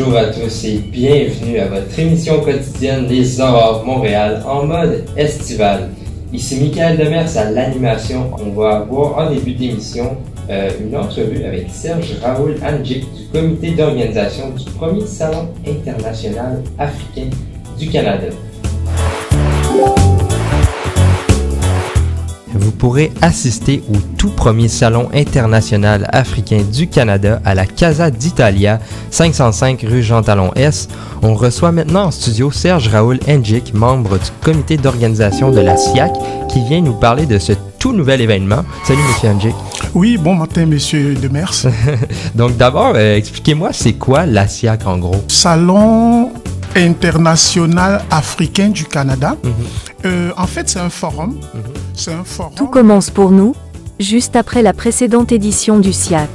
Bonjour à tous et bienvenue à votre émission quotidienne Les Aurores Montréal en mode estival. Ici Michael Demers à l'animation. On va avoir en début d'émission une entrevue avec Serge Raoul Andjick du comité d'organisation du premier Salon international africain du Canada. Vous pourrez assister au tout premier Salon international africain du Canada à la Casa d'Italia, 505 rue Jean-Talon S. On reçoit maintenant en studio Serge Raoul Andjick, membre du comité d'organisation de la SIAC, qui vient nous parler de ce tout nouvel événement. Salut, M. Andjick. Oui, bon matin, M. Demers. Donc d'abord, expliquez-moi, c'est quoi la SIAC en gros? Salon international africain du Canada. En fait, c'est un forum. Tout commence pour nous, juste après la précédente édition du SIAC.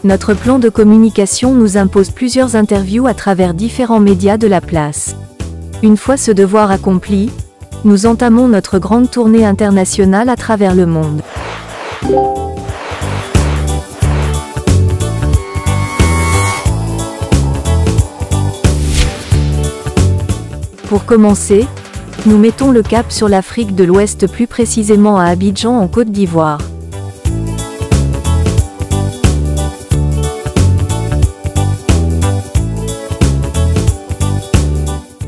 Notre plan de communication nous impose plusieurs interviews à travers différents médias de la place. Une fois ce devoir accompli, nous entamons notre grande tournée internationale à travers le monde. Pour commencer, nous mettons le cap sur l'Afrique de l'Ouest, plus précisément à Abidjan en Côte d'Ivoire.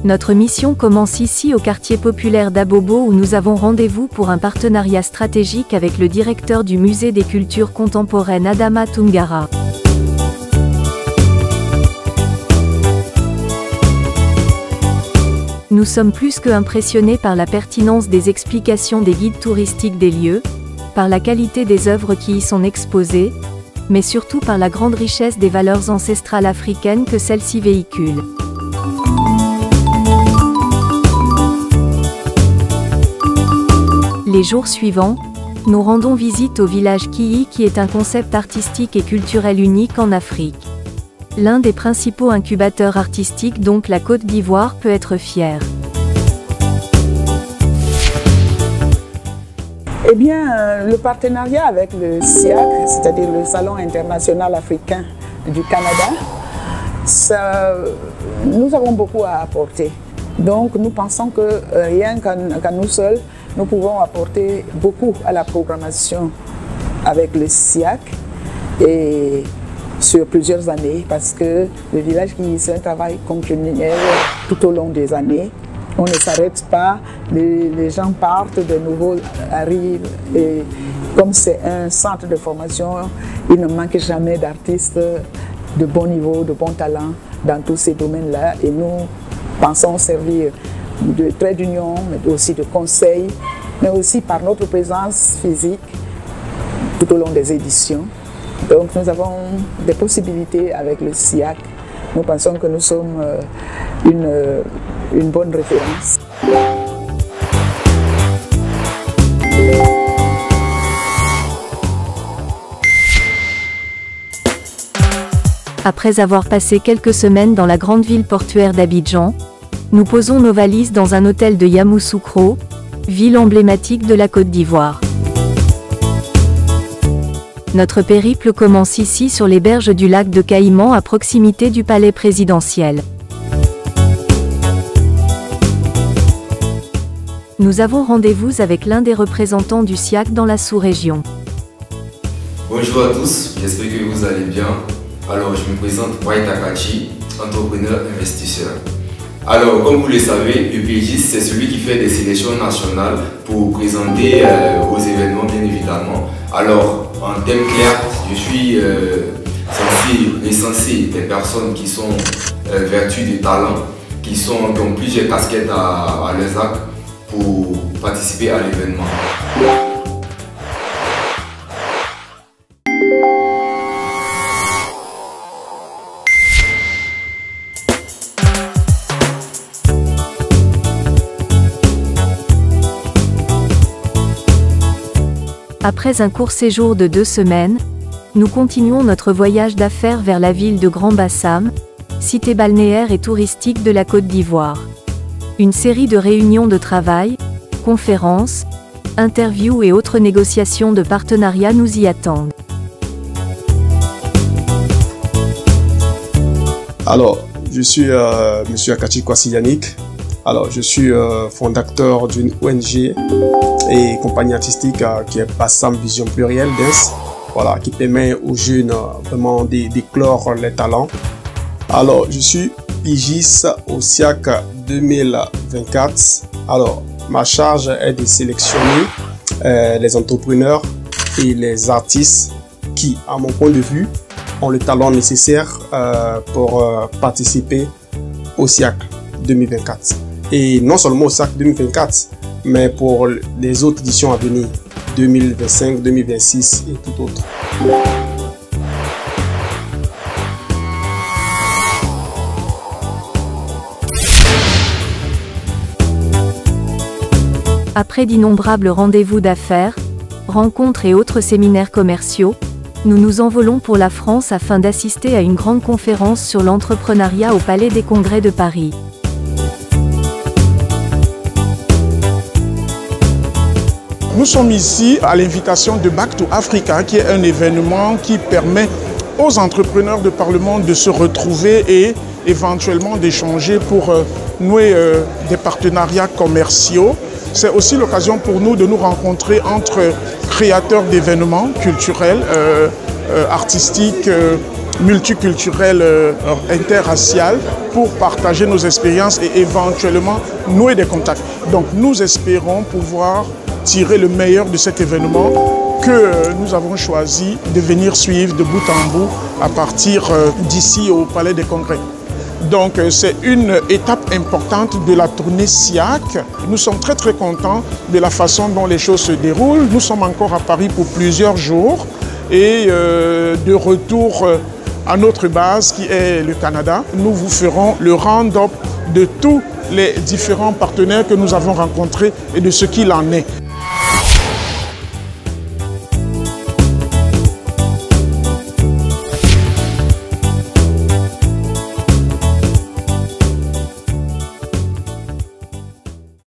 Notre mission commence ici au quartier populaire d'Abobo où nous avons rendez-vous pour un partenariat stratégique avec le directeur du Musée des cultures contemporaines Adama Tungara. Nous sommes plus que impressionnés par la pertinence des explications des guides touristiques des lieux, par la qualité des œuvres qui y sont exposées, mais surtout par la grande richesse des valeurs ancestrales africaines que celles-ci véhiculent. Les jours suivants, nous rendons visite au village Kiyi qui est un concept artistique et culturel unique en Afrique. L'un des principaux incubateurs artistiques dont la Côte d'Ivoire peut être fière. Eh bien, le partenariat avec le SIAC, c'est-à-dire le Salon international africain du Canada, nous avons beaucoup à apporter. Donc nous pensons que rien qu'à nous seuls, nous pouvons apporter beaucoup à la programmation avec le SIAC et sur plusieurs années, parce que le village qui c'est un travail continuel tout au long des années. On ne s'arrête pas, les gens partent, de nouveaux arrivent, et comme c'est un centre de formation, il ne manque jamais d'artistes de bon niveau, de bon talent dans tous ces domaines-là, et nous pensons servir de trait d'union, mais aussi de conseil, mais aussi par notre présence physique tout au long des éditions. Donc nous avons des possibilités avec le SIAC. Nous pensons que nous sommes une bonne référence. Après avoir passé quelques semaines dans la grande ville portuaire d'Abidjan, nous posons nos valises dans un hôtel de Yamoussoukro, ville emblématique de la Côte d'Ivoire. Notre périple commence ici sur les berges du lac de Caïman à proximité du palais présidentiel. Nous avons rendez-vous avec l'un des représentants du SIAC dans la sous-région. Bonjour à tous, j'espère que vous allez bien. Alors, je me présente White Akachi, entrepreneur investisseur. Alors, comme vous le savez, le PJ, c'est celui qui fait des sélections nationales pour présenter aux événements, bien évidemment. Alors, en thème clair, je suis censé recenser des personnes qui sont vertues de talent, qui ont plusieurs casquettes à leurs actes pour participer à l'événement. Après un court séjour de 2 semaines, nous continuons notre voyage d'affaires vers la ville de Grand-Bassam, cité balnéaire et touristique de la Côte d'Ivoire. Une série de réunions de travail, conférences, interviews et autres négociations de partenariat nous y attendent. Alors, je suis Monsieur Akachi Kwasi Yannick. Alors, je suis fondateur d'une ONG et compagnie artistique qui est Bassam Vision Plurielle Dance, voilà, qui permet aux jeunes vraiment d'éclore les talents. Alors, je suis PIGIS au SIAC 2024. Alors, ma charge est de sélectionner les entrepreneurs et les artistes qui, à mon point de vue, ont le talent nécessaire pour participer au SIAC 2024. Et non seulement au SIAC 2024, mais pour les autres éditions à venir, 2025, 2026 et tout autre. Après d'innombrables rendez-vous d'affaires, rencontres et autres séminaires commerciaux, nous nous envolons pour la France afin d'assister à une grande conférence sur l'entrepreneuriat au Palais des Congrès de Paris. Nous sommes ici à l'invitation de Back to Africa, qui est un événement qui permet aux entrepreneurs de par le monde de se retrouver et éventuellement d'échanger pour nouer des partenariats commerciaux. C'est aussi l'occasion pour nous de nous rencontrer entre créateurs d'événements culturels, artistiques, multiculturels, interraciales, pour partager nos expériences et éventuellement nouer des contacts. Donc nous espérons pouvoir tirer le meilleur de cet événement que nous avons choisi de venir suivre de bout en bout à partir d'ici au Palais des Congrès. Donc c'est une étape importante de la tournée SIAC. Nous sommes très contents de la façon dont les choses se déroulent. Nous sommes encore à Paris pour plusieurs jours et de retour à notre base qui est le Canada. Nous vous ferons le round-up de tous les différents partenaires que nous avons rencontrés et de ce qu'il en est.